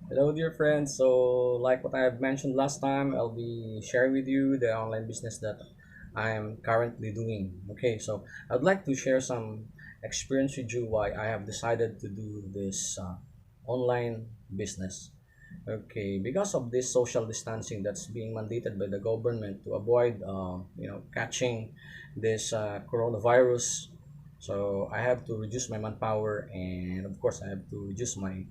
Hello, dear friends. Like what I have mentioned last time, I'll be sharing with you the online business that I am currently doing. Okay, so I'd like to share some experience with you why I have decided to do this online business. Okay, because of this social distancing that's being mandated by the government to avoid, catching this coronavirus. So I have to reduce my manpower, and of course, I have to reduce my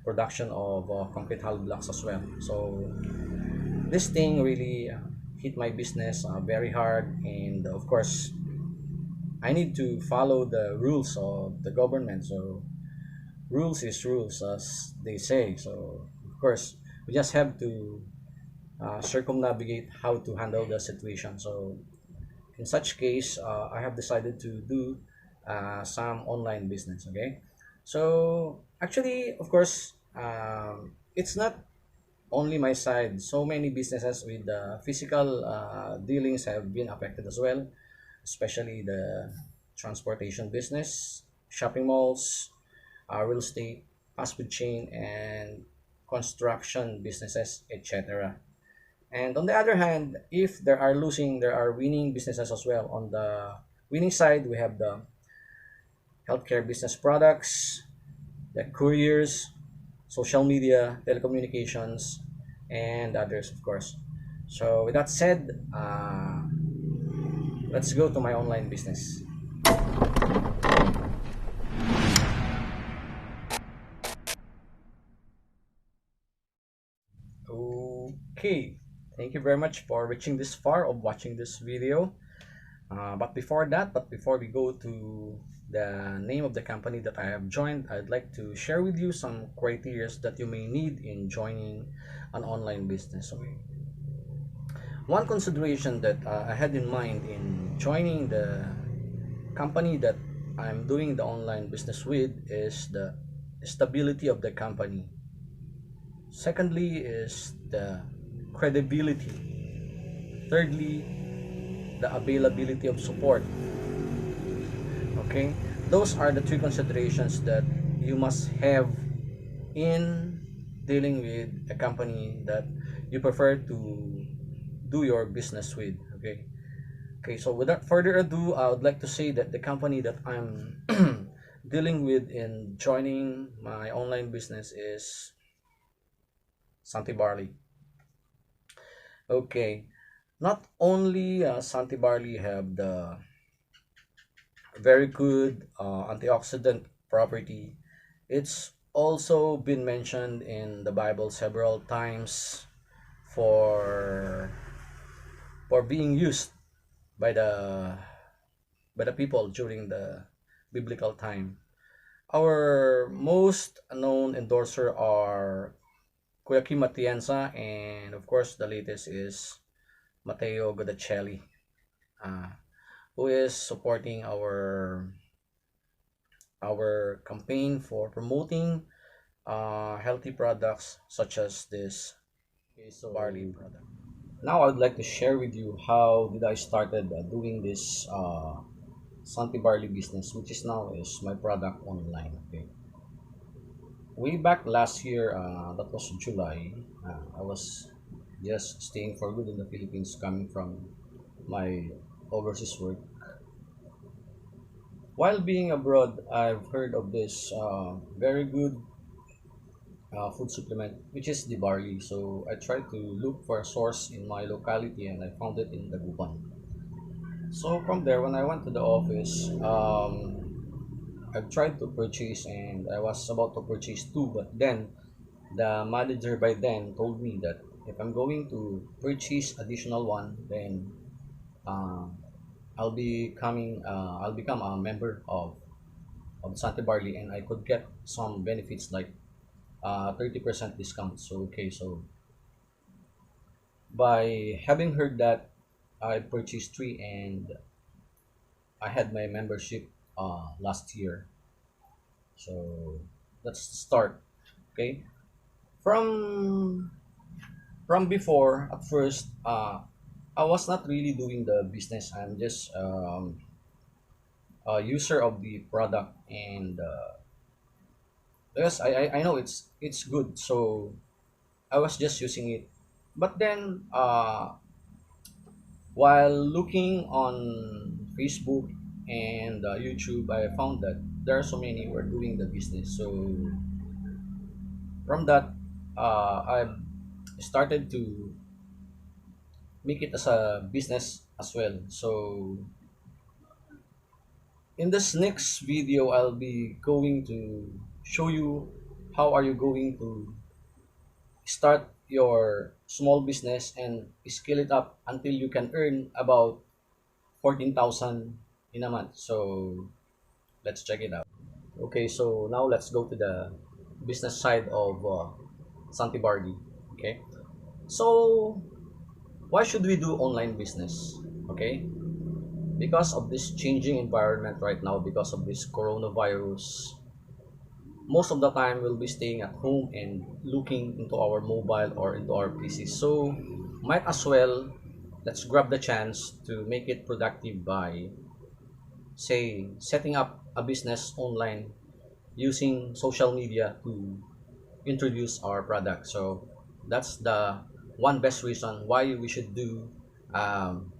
production of concrete hollow blocks as well. So this thing really hit my business very hard, and of course, I need to follow the rules of the government. So rules is rules, as they say. So of course, we just have to circumnavigate how to handle the situation. So in such case, I have decided to do some online business. Okay, so actually, of course, it's not only my side. So many businesses with the physical dealings have been affected as well, especially the transportation business, shopping malls, real estate, fast food chain, and construction businesses, etc. And on the other hand, if there are losing, there are winning businesses as well. On the winning side, we have the healthcare business products, the couriers, social media, telecommunications, and others, of course. So, with that said, let's go to my online business. Okay, thank you very much for reaching this far of watching this video. But before we go to the name of the company that I have joined, I'd like to share with you some criteria that you may need in joining an online business. Okay. One consideration that I had in mind in joining the company that I'm doing the online business with is the stability of the company. Secondly is the credibility. Thirdly, the availability of support. Okay, those are the three considerations that you must have in dealing with a company that you prefer to do your business with. Okay, so without further ado, I would like to say that the company that I'm dealing with in joining my online business is Santi Barley. Okay, not only Santi Barley have the very good antioxidant property. It's also been mentioned in the Bible several times for being used by the people during the biblical time. Our most known endorser are Kuya Kim Matienza, and of course the latest is Matteo Godacelli, uh, who is supporting our campaign for promoting healthy products such as this barley product. Now I would like to share with you how did I started doing this Santi barley business, which is now is my product online. Okay, way back last year, that was July. I was just staying for good in the Philippines, coming from my overseas work. While being abroad, I've heard of this very good food supplement, which is the barley. So I tried to look for a source in my locality, and I found it in Dagupan. So from there, when I went to the office, I tried to purchase, and I was about to purchase two, but then the manager by then told me that if I'm going to purchase additional one, then uh, I'll become a member of Santa Barley, and I could get some benefits like 30% discount. So okay, so by having heard that, I purchased three, and I had my membership last year. So that's the start. Okay, from before, at first, I was not really doing the business. I'm just a user of the product, and Yes, I know it's good. So I was just using it. But then while looking on Facebook and YouTube, I found that there are so many who are doing the business. So from that, I've started to make it as a business as well. So in this next video, I'll be going to show you how are you going to start your small business and scale it up until you can earn about 14,000 in a month. So let's check it out. Okay, so now let's go to the business side of Santibargi. Okay, so why should we do online business? Okay, because of this changing environment right now, because of this coronavirus, most of the time we'll be staying at home and looking into our mobile or into our PC. So might as well let's grab the chance to make it productive by say setting up a business online using social media to introduce our product. So that's the one best reason why we should do um,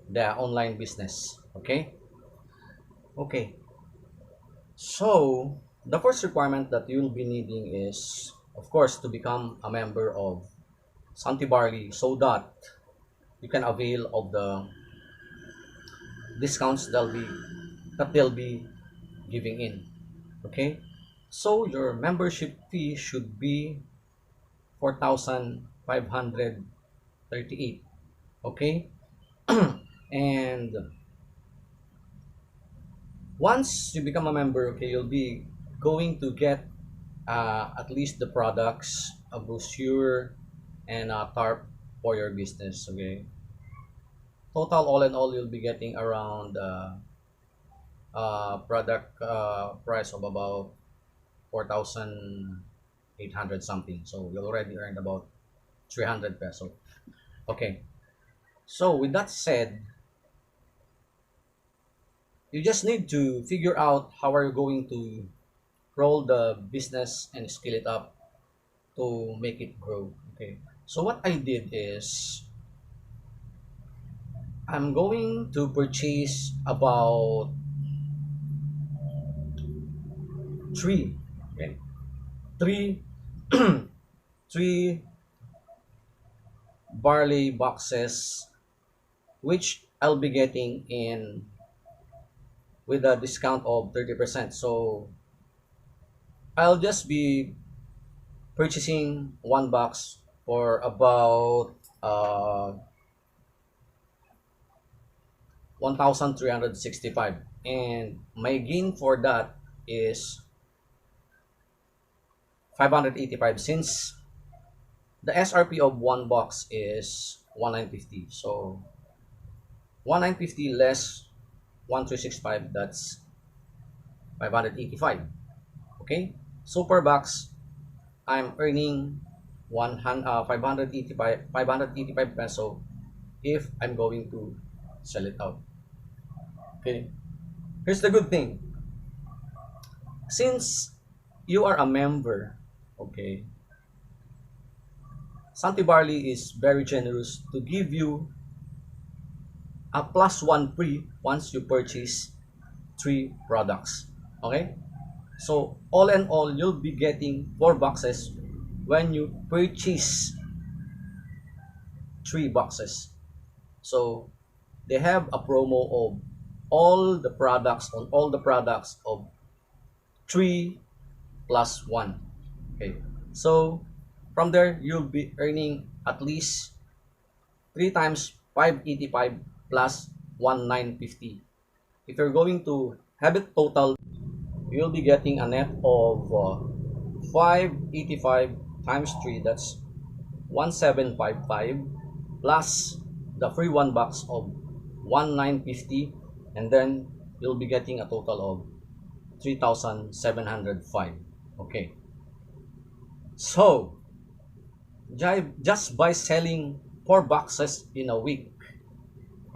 the online business. Okay, so the first requirement that you'll be needing is, of course, to become a member of Santi Barley so that you can avail of the discounts that they'll be giving in. Okay, so your membership fee should be 4,538. Okay, and once you become a member, okay, you'll be going to get at least the products, a brochure, and a tarp for your business. Okay, total all in all, you'll be getting around product price of about 4,800 something. So you already earned about 300 peso. Okay, so with that said, you just need to figure out how are you going to roll the business and scale it up to make it grow. Okay, so what I did is I'm going to purchase about three, okay, three, three barley boxes, which I'll be getting in with a discount of 30%. So I'll just be purchasing one box for about 1,365, and my gain for that is 585 since the SRP of one box is 1,950. So 1,950 less 1,365, that's 585. Okay, so per box I'm earning 585 peso if I'm going to sell it out. Okay, here's the good thing, since you are a member, okay, Santi Barley is very generous to give you a plus one free once you purchase three products. Okay, so all in all, you'll be getting four boxes when you purchase three boxes. So they have a promo of all the products of three plus one. Okay, so from there you'll be earning at least three times 585 plus 1,950. If you're going to have it total, you'll be getting a net of 585 times 3, that's 1,755, plus the free one box of 1,950, and then you'll be getting a total of 3,705. Okay, so just by selling four boxes in a week,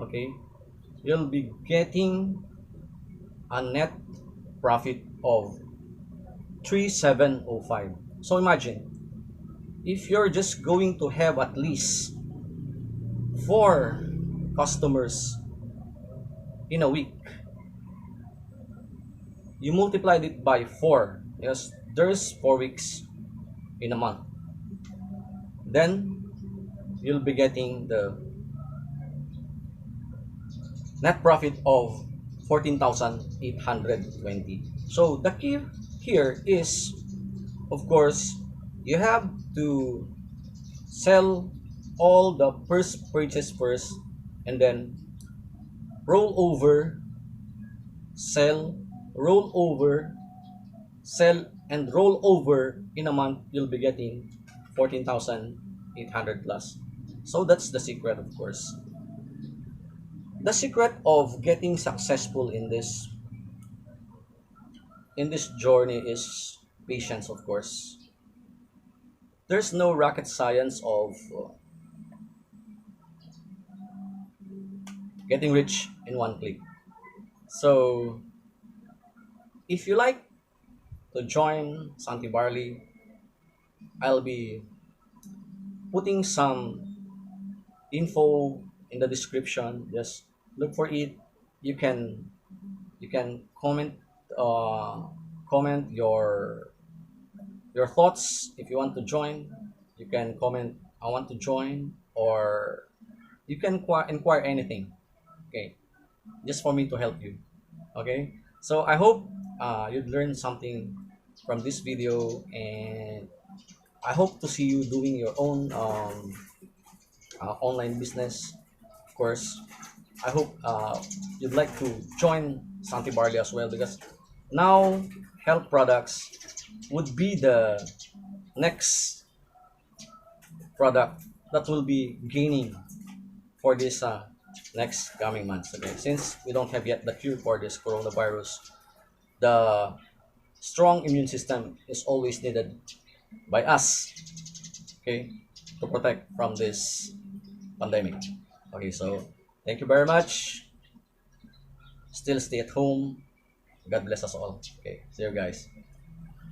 okay, you'll be getting a net profit of 3705. So imagine if you're just going to have at least 4 customers in a week, you multiplied it by 4. Yes, there's 4 weeks in a month. Then you'll be getting the net profit of 14,820. So the key here is, of course, you have to sell all the first purchase first, and then roll over, sell, roll over, sell, and roll over. In a month you'll be getting 14,800 plus. So that's the secret, of course. The secret of getting successful in this journey is patience, of course. There's no rocket science of getting rich in one click. So if you like to join Santi Barley, I'll be putting some info in the description. Just look for it. You can comment, uh, comment your thoughts. If you want to join, you can comment I want to join, or you can inquire anything. Okay, just for me to help you. Okay, so I hope you'd learn something from this video, and I hope to see you doing your own online business. Of course, I hope you'd like to join Santi Barley as well, because now health products would be the next product that will be gaining for this next coming months. Okay, since we don't have yet the cure for this coronavirus, the strong immune system is always needed by us. Okay, to protect from this pandemic. Okay, so thank you very much. Still stay at home. God bless us all. Okay, see you guys.